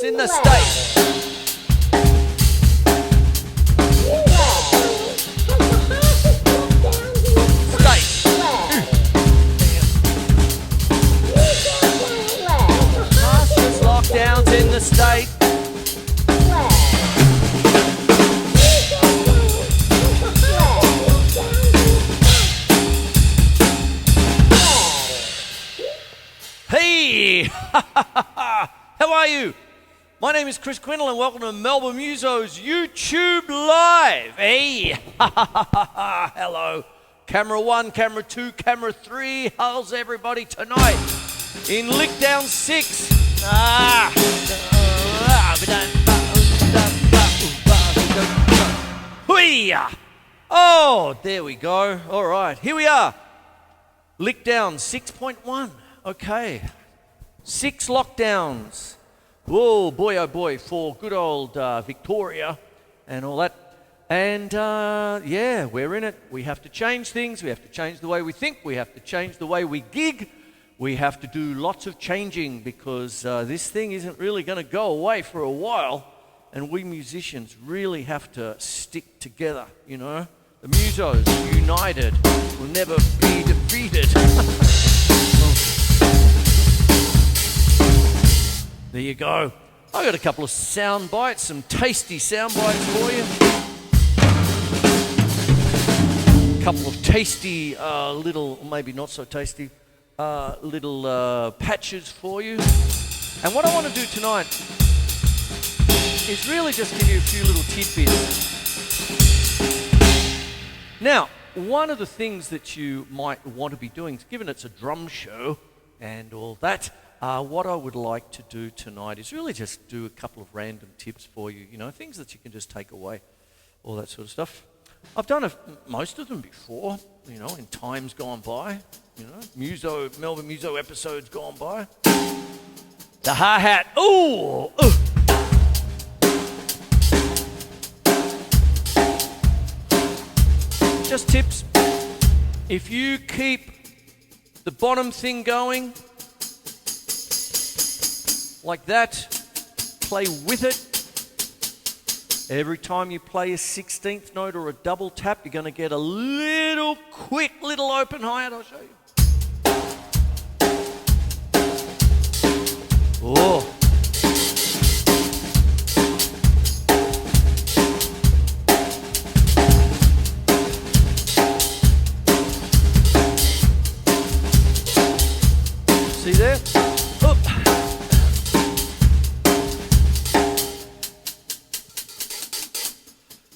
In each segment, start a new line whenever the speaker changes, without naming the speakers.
lockdowns in the state. Fastest lockdowns in the state. Hey! How are you? My name is Quinlan and welcome to Melbourne Musos YouTube Live. Hey! Hello. Camera 1, Camera 2, Camera 3. How's everybody tonight? In Lickdown 6. Oh, there we go. All right, here we are. Lickdown 6.1. Okay. 6 lockdowns. Whoa, boy, oh boy, for good old Victoria and all that. And yeah, we're in it. We have to change things. We have to change the way we think. We have to change the way we gig. We have to do lots of changing because this thing isn't really going to go away for a while. And we musicians really have to stick together, you know. The Musos, united, will never be defeated. There you go. I got a couple of sound bites, some tasty sound bites for you. A couple of tasty, little, maybe not so tasty, little patches for you. And what I want to do tonight is really just give you a few little tidbits. Now, one of the things that you might want to be doing, given it's a drum show and all that, what I would like to do tonight is really just do a couple of random tips for you, you know, things that you can just take away, all that sort of stuff. I've done most of them before, you know, in times gone by, you know, Melbourne Muso episodes gone by. The hi-hat, ooh! Just tips. If you keep the bottom thing going, like that, play with it. Every time you play a 16th note or a double tap, you're going to get a little quick little open hi-hat. I'll show you. Oh. See there? Oh.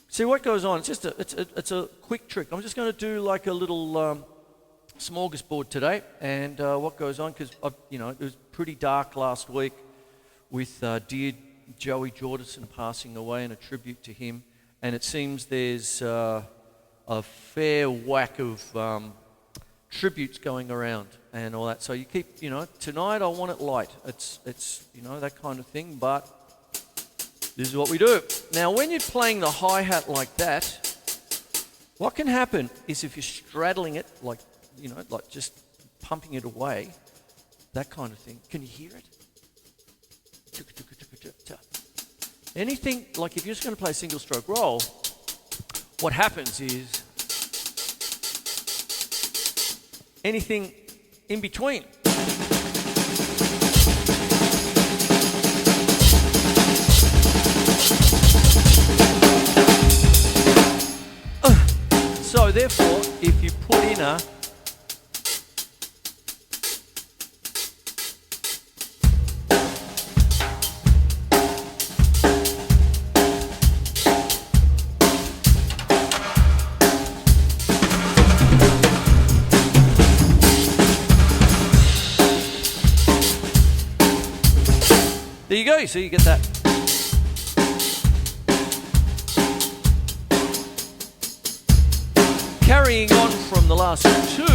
See what goes on. It's just it's a quick trick. I'm just going to do like a little smorgasbord today, and what goes on because you know it was pretty dark last week with dear Joey Jordison passing away, and a tribute to him. And it seems there's a fair whack of tributes going around and all that. So you keep, you know, tonight I want it light. It's you know that kind of thing, but. This is what we do. Now, when you're playing the hi-hat like that, what can happen is if you're straddling it, like, you know, like just pumping it away, that kind of thing. Can you hear it? Anything, like if you're just going to play a single stroke roll, what happens is anything in between. So therefore, if you put in a there you go, so you get that. Carrying on from the last two,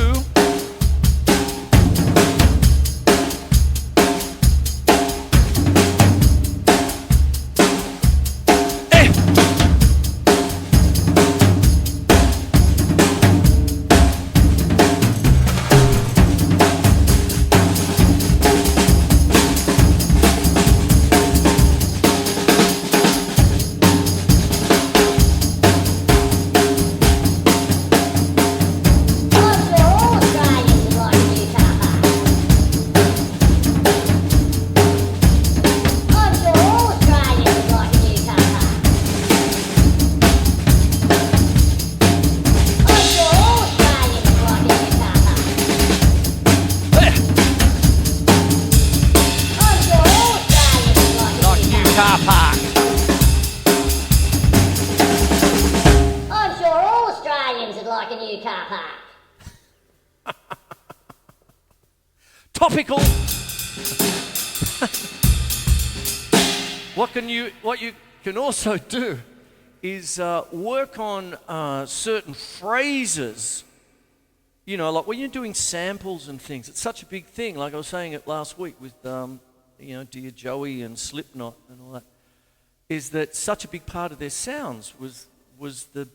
topical. What you can also do is work on certain phrases. You know, like when you're doing samples and things, it's such a big thing. Like I was saying it last week with, Dear Joey and Slipknot and all that, is that such a big part of their sounds was the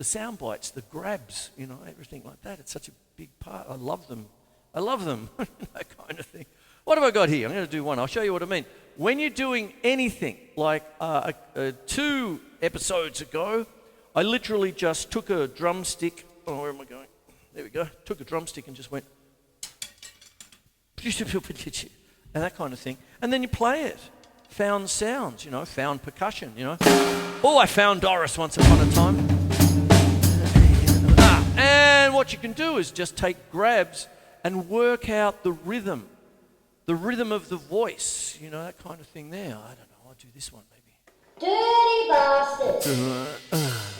sound bites, the grabs, everything like that. It's such a big part. I love them, that kind of thing. What have I got here? I'm going to do one. I'll show you what I mean. When you're doing anything, like 2 episodes ago, I literally just took a drumstick. Oh, where am I going? There we go. Took a drumstick and just went, and that kind of thing. And then you play it. Found sounds, found percussion, Oh, I found Doris once upon a time. And what you can do is just take grabs and work out the rhythm of the voice, that kind of thing there. I don't know, I'll do this one maybe.
Dirty bastard.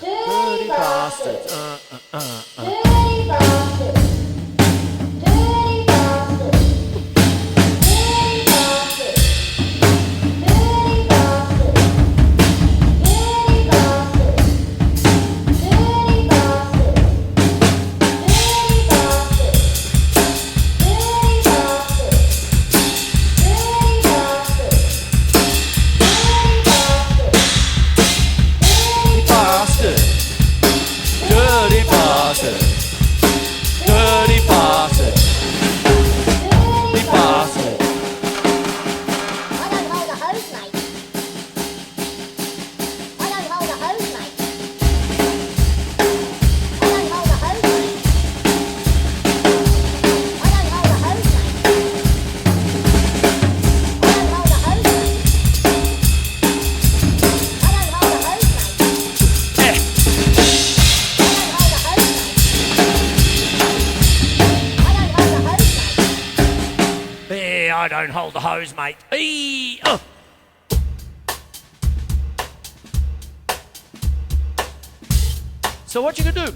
Dirty bastard.
Dirty bastard. Dirty bastard. Dirty bastard. Dirty bastard. Dirty bastard. Dirty bastard. Dirty bastard. Dirty bastard. Dirty bastard.
Dirty bastard. Dirty bastard. Dirty bastard.
I don't hold a hose, mate. I don't hold a hose, mate. I don't hold a hose, mate. I don't hold a hose, mate. I don't hold a hose, mate. I don't hold a hose, mate.
Eh. I don't hold the hose, mate. Eee! Oh. So what you can do?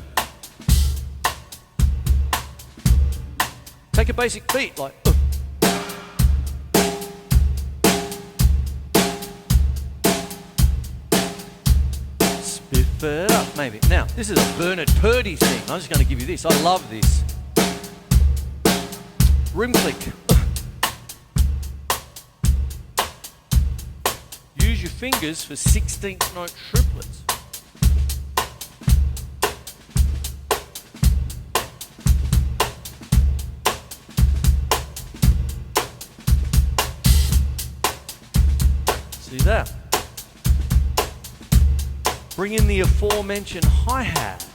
Take a basic beat like. Spiff it up, maybe. Now this is a Bernard Purdie thing. I'm just going to give you this. I love this. Rim click. Use your fingers for 16th note triplets. See that? Bring in the aforementioned hi-hat.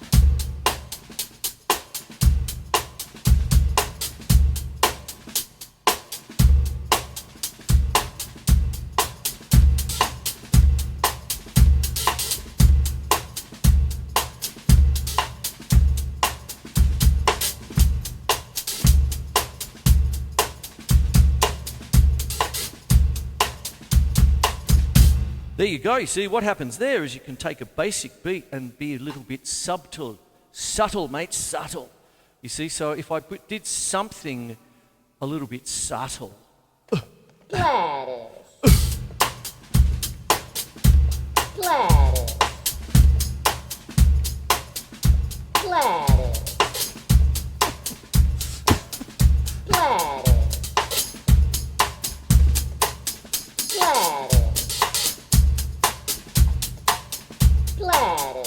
There you go. You see, what happens there is you can take a basic beat and be a little bit subtle, mate, subtle. You see, so if I did something a little bit subtle.
Gladys. Gladys. Gladys. Gladys. Gladys. Gladys.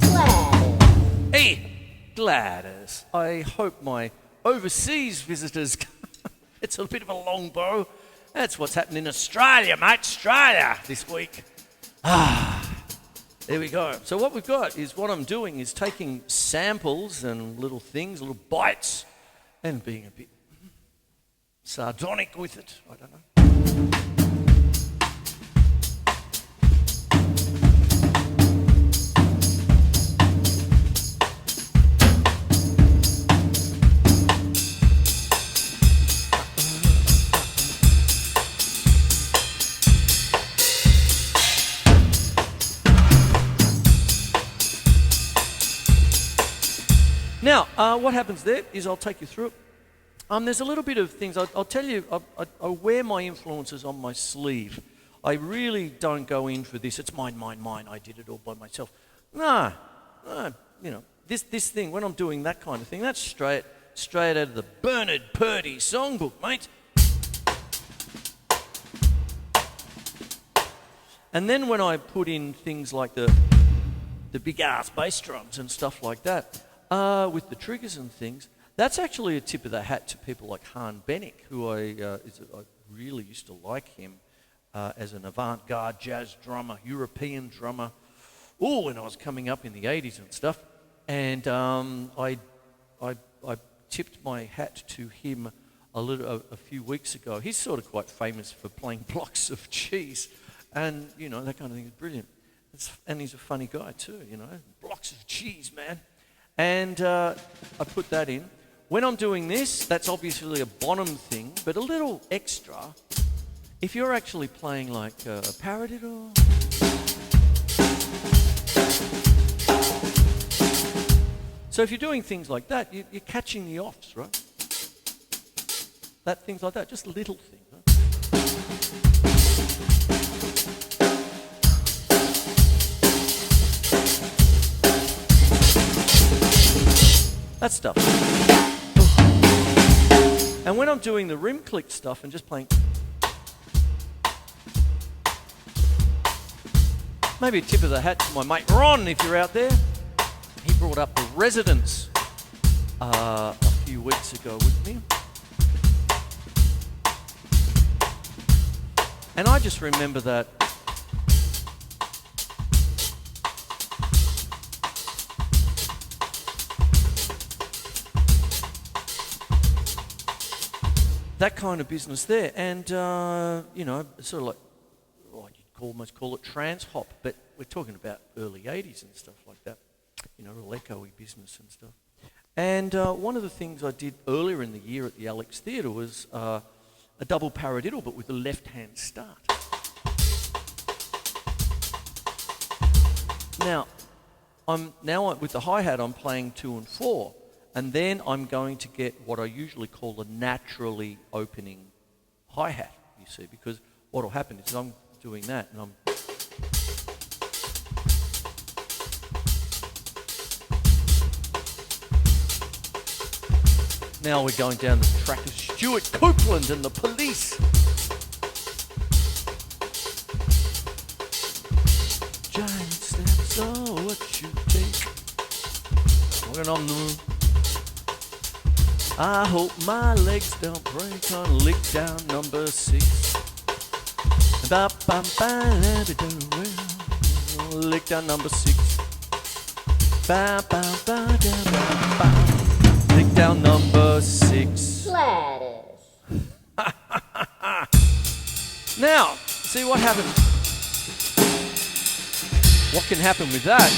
Gladys.
Hey, Gladys. I hope my overseas visitors, it's a bit of a long bow. That's what's happening in Australia, mate. Australia this week. There we go. So what we've got is what I'm doing is taking samples and little things, little bites, and being a bit sardonic with it. I don't know. Now, what happens there is I'll take you through it. There's a little bit of things. I'll tell you, I wear my influences on my sleeve. I really don't go in for this. It's mine. I did it all by myself. No, this thing, when I'm doing that kind of thing, that's straight out of the Bernard Purdie songbook, mate. And then when I put in things like the big ass bass drums and stuff like that, with the triggers and things, that's actually a tip of the hat to people like Han Bennick, who I really used to like him as an avant-garde jazz drummer, European drummer. When I was coming up in the 80s and stuff. And I tipped my hat to him a few weeks ago. He's sort of quite famous for playing blocks of cheese. And, that kind of thing is brilliant. And he's a funny guy too, blocks of cheese, man. And I put that in. When I'm doing this, that's obviously a Bonham thing, but a little extra. If you're actually playing like a paradiddle, so if you're doing things like that, you're catching the offs, right? Things like that, just little things. Huh? That stuff. And when I'm doing the rim click stuff and just playing, maybe a tip of the hat to my mate Ron, if you're out there. He brought up the Residents a few weeks ago with me. And I just remember that kind of business there. And, sort of like, you'd almost call it trance hop, but we're talking about early 80s and stuff like that. Real echoey business and stuff. And one of the things I did earlier in the year at the Alex Theatre was a double paradiddle, but with a left-hand start. Now, with the hi-hat, I'm playing 2 and 4, and then I'm going to get what I usually call a naturally opening hi-hat, you see, because what will happen is I'm doing that, and I'm... Now we're going down the track of Stuart Copeland and the Police. Giant steps are what you take. Walking on the moon. I hope my legs don't break on Lickdown number 6. Lickdown number 6. Lickdown number 6.
Gladys.
Now, see what happens. What can happen with that?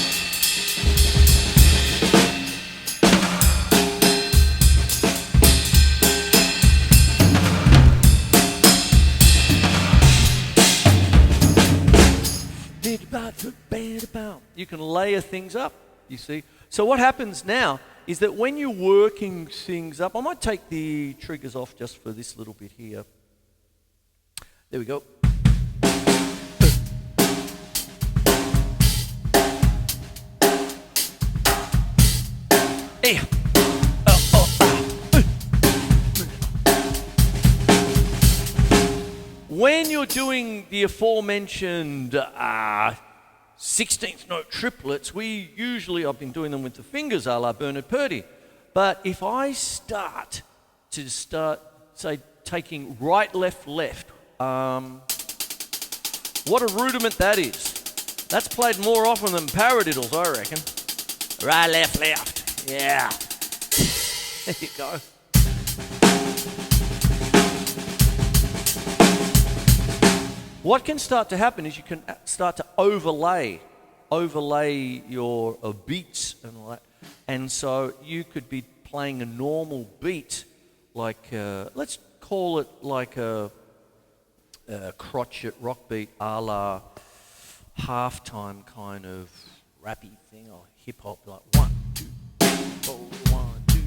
You can layer things up, you see. So what happens now is that when you're working things up, I might take the triggers off just for this little bit here. There we go. Hey. When you're doing the aforementioned 16th note triplets, I've been doing them with the fingers a la Bernard Purdie. But if I start, say, taking right, left, left, what a rudiment that is. That's played more often than paradiddles, I reckon. Right, left, left. Yeah. There you go. What can start to happen is you can start to overlay your beats and all that. And so you could be playing a normal beat, like, let's call it like a crotchet rock beat a la halftime kind of rappy thing, or hip hop, like 1, 2, 3, 4, 1, 2,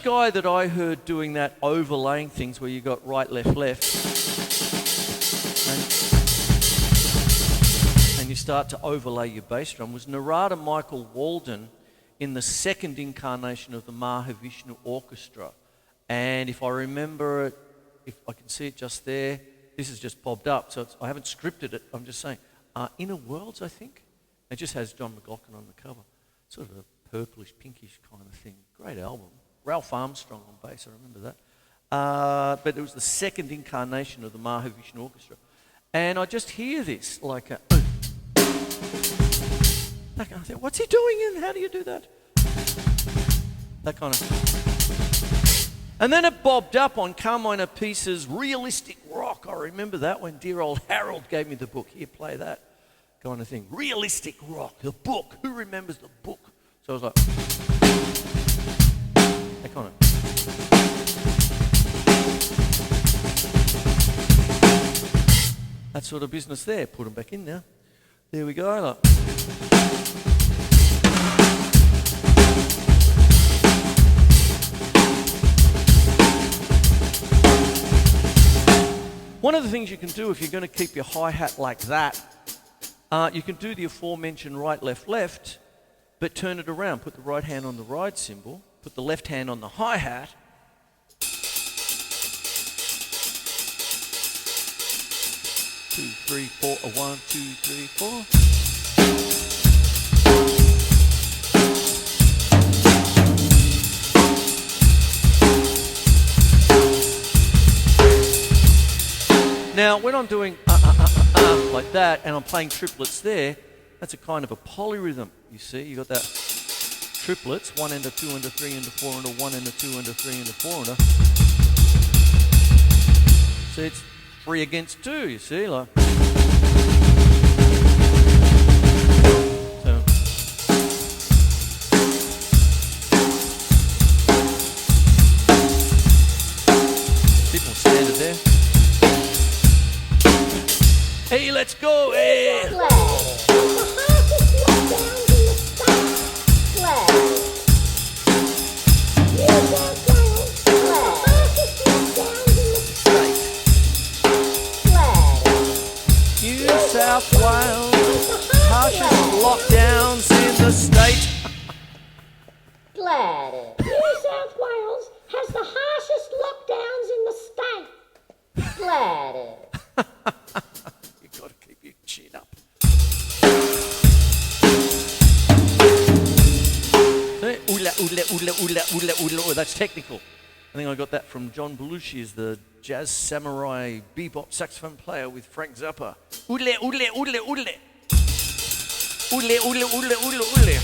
guy that I heard doing that overlaying things where you got right, left, left, and you start to overlay your bass drum was Narada Michael Walden in the second incarnation of the Mahavishnu Orchestra. And if I remember it, if I can see it just there, this has just popped up, so I haven't scripted it, I'm just saying. Inner Worlds, I think. It just has John McLaughlin on the cover. Sort of a purplish, pinkish kind of thing. Great album. Ralph Armstrong on bass, I remember that. But it was the second incarnation of the Mahavishnu Orchestra. And I just hear this, like a... that kind of thing. What's he doing and how do you do that? That kind of... And then it bobbed up on Carmine Apice's Realistic Rock. I remember that when dear old Harold gave me the book. Here, play that kind of thing. Realistic Rock, the book. Who remembers the book? So I was like, that kind of. That sort of business there. Put them back in now. There we go. Look. One of the things you can do if you're going to keep your hi-hat like that, you can do the aforementioned right, left, left, but turn it around. Put the right hand on the ride cymbal, put the left hand on the hi-hat. 2, 3, 4, 1, 2, 3, 4. Now, when I'm doing like that, and I'm playing triplets there, that's a kind of a polyrhythm, you see. You got that triplets, 1 and a 2 and a 3 and a 4 and a 1 and a 2 and a 3 and a 4 and a... See, it's 3 against 2, you see, like... So... Bit more standard there. Hey, let's go! Hey! New South Wales, harshest lockdowns in the state.
Gladys. New South Wales has the harshest lockdowns in the state. Gladys.
You've got to keep your chin up. Ula, ula, ula, ula, ula, ula. Oh, that's technical. I think I got that from John Belushi as the jazz samurai bebop saxophone player with Frank Zappa. Ule, ule, ule, ule. Ule, ule, ule, ule, ule.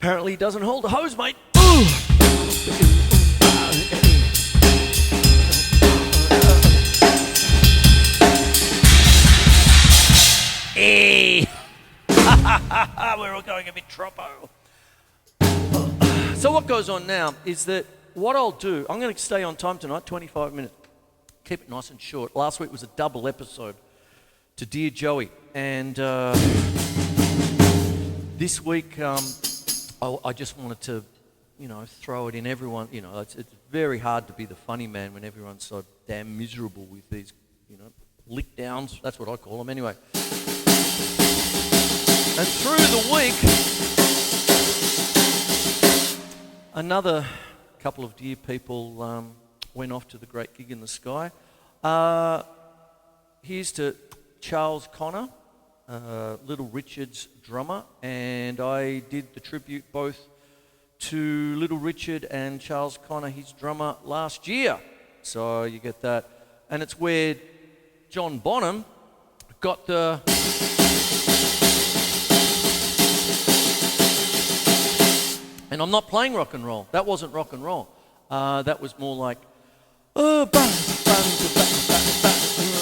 Apparently he doesn't hold the hose, mate. Hey! We're all going a bit troppo. So what goes on now is that what I'll do, I'm going to stay on time tonight, 25 minutes. Keep it nice and short. Last week was a double episode to Dear Joey. And this week... I just wanted to, throw it in everyone. It's very hard to be the funny man when everyone's so damn miserable with these, lickdowns. That's what I call them anyway. And through the week, another couple of dear people went off to the great gig in the sky. Here's to Charles Connor, Little Richard's drummer, and I did the tribute both to Little Richard and Charles Connor, his drummer, last year. So you get that. And it's where John Bonham got the... And I'm not playing rock and roll. That wasn't rock and roll. That was more like... Oh, bang, bang, bang, bang, bang.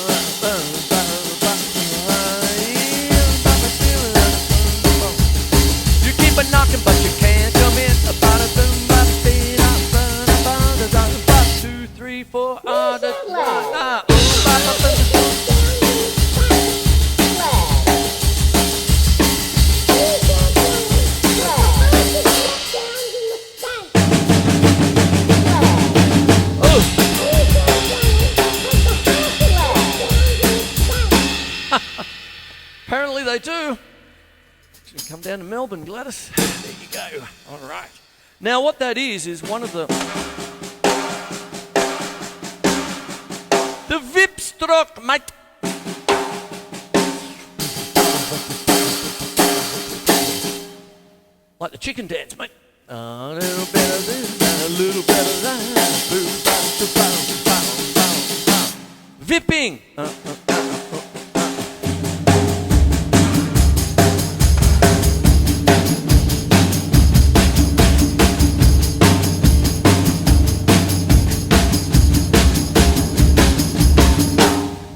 Apparently they do. Should come down to Melbourne, Gladys. There you go. All right. Now what that is one of the VIP stroke, mate. Like the chicken dance, mate. A little bit of this and a little bit of that. Vipping.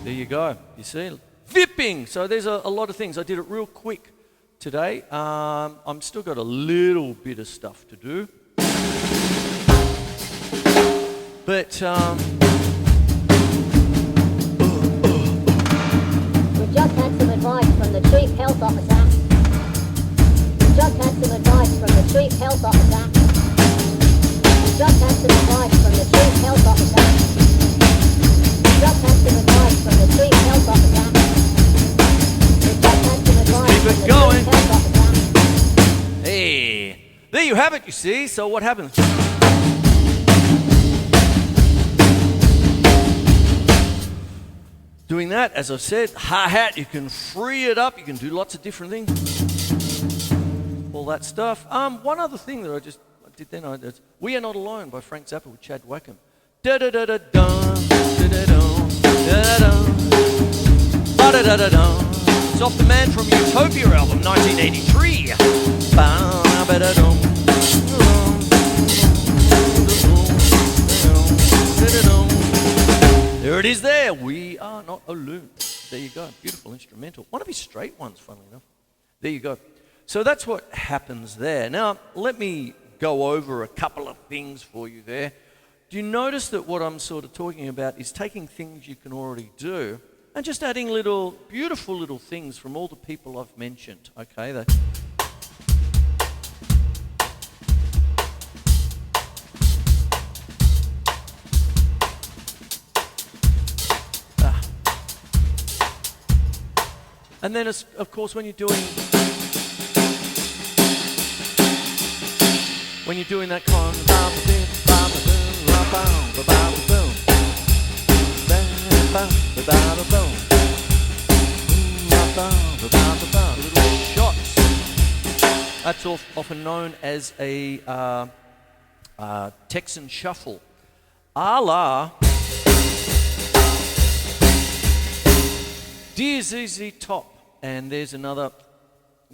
There you go. You see, vipping. So there's a lot of things. I did it real quick today. I'm still got a little bit of stuff to do, but
We've just had some advice from the Chief Health Officer. We've just had some advice from the Chief Health Officer. We've just had some advice from the Chief Health Officer. We've just had some advice from the Chief Health Officer. We've just had some advice
keep
from
it
the
going.
Chief Health Officer.
Hey, there you have it, you see. So what happens? Doing that, as I've said, hi-hat, you can free it up, you can do lots of different things. All that stuff. One other thing that I did then, We Are Not Alone by Frank Zappa with Chad Wackham. Da-da-da-da-dun, da-da-dun, da-da-dun, ba-da-da-da-dun. It's off the Man from Utopia album, 1983. Ba-da-da-dum, da-da-dum. There it is there. We Are Not Alone. There you go. Beautiful instrumental. One of his straight ones, funnily enough. There you go. So that's what happens there. Now, let me go over a couple of things for you there. Do you notice that what I'm sort of talking about is taking things you can already do and just adding little, beautiful little things from all the people I've mentioned, okay? And then, of course, when you're doing that kind of little shots, that's often known as a Texan shuffle, a la Dear ZZ Top. And there's another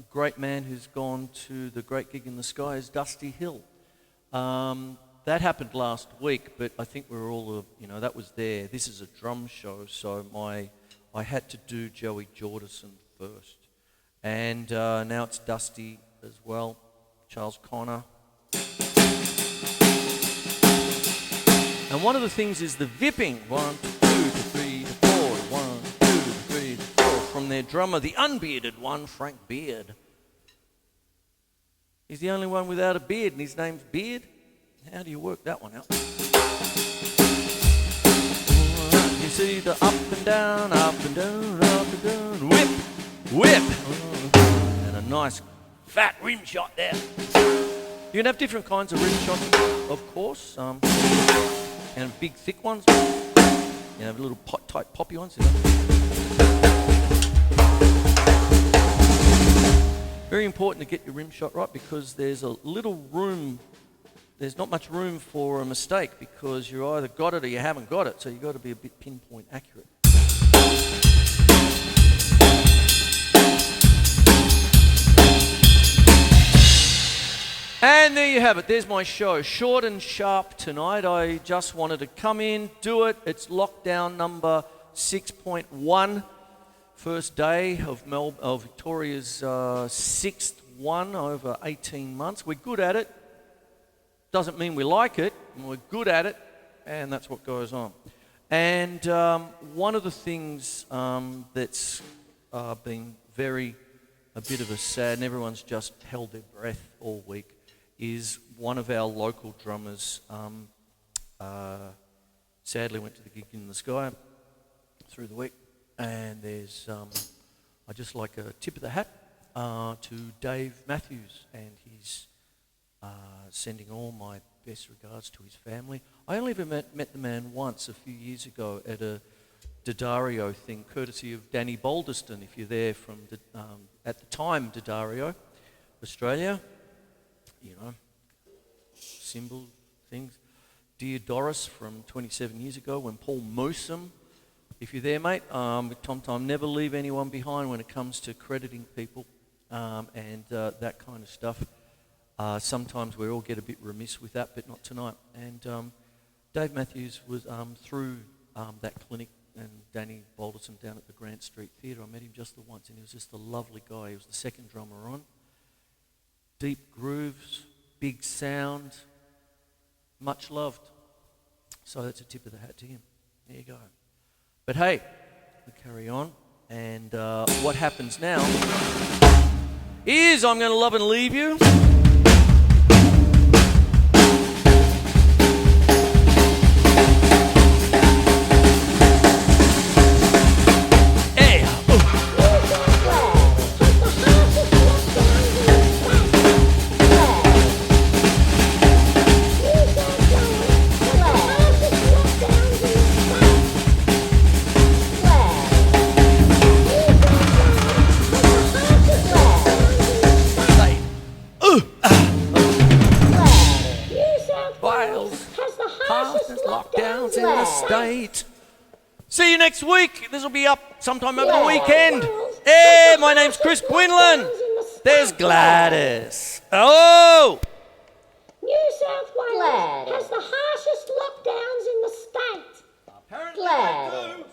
great man who's gone to the great gig in the sky is Dusty Hill. That happened last week, but I think we're all, that was there. This is a drum show, so I had to do Joey Jordison first. And now it's Dusty as well, Charles Connor. And one of the things is the vipping. 1 to 2 to 3 to 4 to 1, 2 to 3 to 4. From their drummer, the unbearded one, Frank Beard. He's the only one without a beard, and his name's Beard. How do you work that one out? You see the up and down, up and down, up and down, whip, whip, and a nice fat rim shot there. You can have different kinds of rim shots, of course, and big thick ones. You have little tight poppy ones. Very important to get your rim shot right because there's a little room, there's not much room for a mistake because you either got it or you haven't got it, so you've got to be a bit pinpoint accurate. And there you have it, there's my show, short and sharp tonight. I just wanted to come in, do it. It's lockdown number 6.1. First day of Victoria's sixth one over 18 months. We're good at it. Doesn't mean we like it. We're good at it, and that's what goes on. And one of the things that's been a bit of a sad, and everyone's just held their breath all week, is one of our local drummers sadly went to the gig in the sky through the week. And there's I'd just like a tip of the hat to Dave Mathews, and he's sending all my best regards to his family. I only ever met the man once a few years ago at a Daddario thing, courtesy of Danny Balderston, if you're there from, at the time, Daddario, Australia. You know, symbol things. Dear Doris from 27 years ago when Paul Moosum, if you're there, mate, with Tom, never leave anyone behind when it comes to crediting people and that kind of stuff. Sometimes we all get a bit remiss with that, but not tonight. And Dave Mathews was through that clinic, and Danny Balderson down at the Grant Street Theatre. I met him just the once, and he was just a lovely guy. He was the second drummer on. Deep grooves, big sound, much loved. So that's a tip of the hat to him. There you go. But hey, we carry on, and what happens now is I'm going to love and leave you. See you next week. This will be up sometime over the weekend. Hey, my name's Chris Quinlan. There's Gladys. Oh!
New South Wales has the harshest lockdowns in the state.
Apparently
Gladys.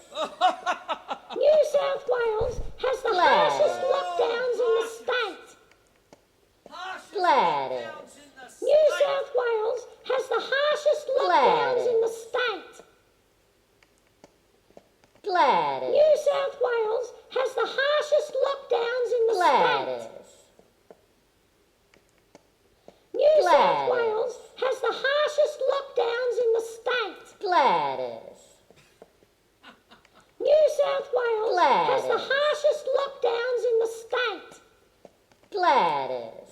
New South Wales has the harshest lockdowns in the state.
Gladys.
New South Wales has the harshest lockdowns in the state.
Gladys.
New South Wales has the harshest lockdowns in the state. New South Wales has the harshest lockdowns in the state.
Gladys.
New South Wales has the harshest lockdowns in the state.
Gladys.